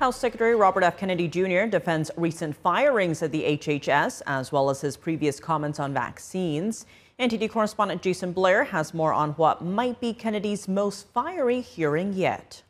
House Secretary Robert F. Kennedy Jr. defends recent firings at the HHS, as well as his previous comments on vaccines. NTD correspondent Jason Blair has more on what might be Kennedy's most fiery hearing yet.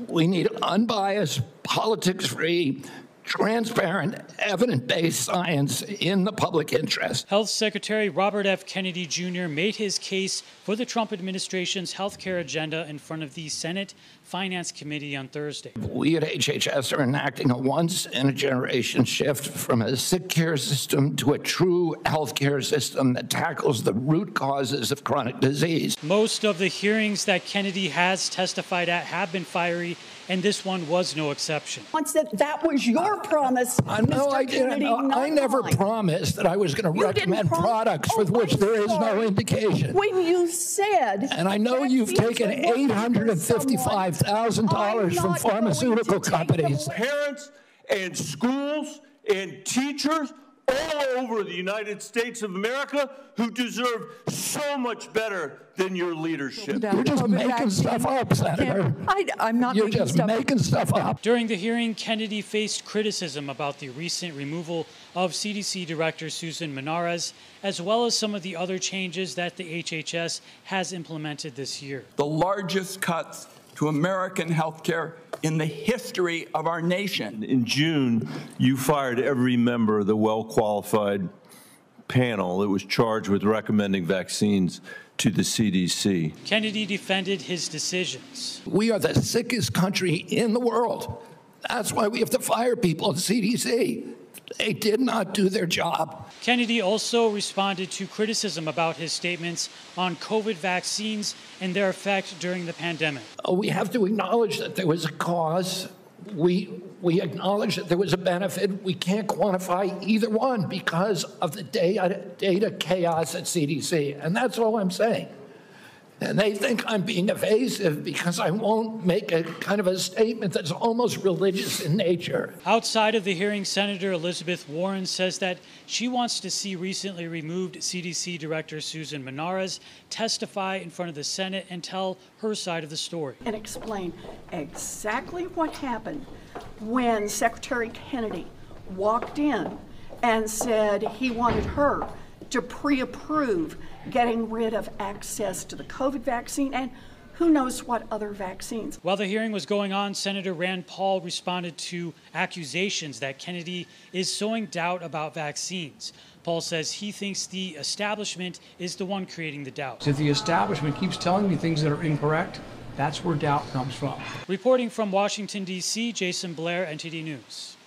We need unbiased, politics-free, transparent, evidence-based science in the public interest. Health Secretary Robert F. Kennedy Jr. made his case for the Trump administration's health care agenda in front of the Senate Finance Committee on Thursday. We at HHS are enacting a once-in-a-generation shift from a sick care system to a true health care system that tackles the root causes of chronic disease. Most of the hearings that Kennedy has testified at have been fiery, and this one was no exception. Once that was your promise, No, I didn't. I never promised that I was going to recommend products for which there is no indication. When you said, and I know you've taken $855,000 from pharmaceutical companies. Parents and schools and teachers all over the United States of America who deserve so much better than your leadership. You're just making stuff up, Senator. I'm not You're just making stuff up. During the hearing, Kennedy faced criticism about the recent removal of CDC Director Susan Menarez, as well as some of the other changes that the HHS has implemented this year. The largest cuts to American health care in the history of our nation. In June, you fired every member of the well-qualified panel that was charged with recommending vaccines to the CDC. Kennedy defended his decisions. We are the sickest country in the world. That's why we have to fire people at CDC. They did not do their job. Kennedy also responded to criticism about his statements on COVID vaccines and their effect during the pandemic. We have to acknowledge that there was a cause. We acknowledge that there was a benefit. We can't quantify either one because of the data chaos at CDC. And that's all I'm saying. And they think I'm being evasive because I won't make a kind of a statement that's almost religious in nature. Outside of the hearing, Senator Elizabeth Warren says that she wants to see recently removed CDC Director Susan Menarez testify in front of the Senate and tell her side of the story. And explain exactly what happened when Secretary Kennedy walked in and said he wanted her to pre-approve getting rid of access to the COVID vaccine and who knows what other vaccines. While the hearing was going on, Senator Rand Paul responded to accusations that Kennedy is sowing doubt about vaccines. Paul says he thinks the establishment is the one creating the doubt. If the establishment keeps telling me things that are incorrect, that's where doubt comes from. Reporting from Washington, D.C., Jason Blair, NTD News.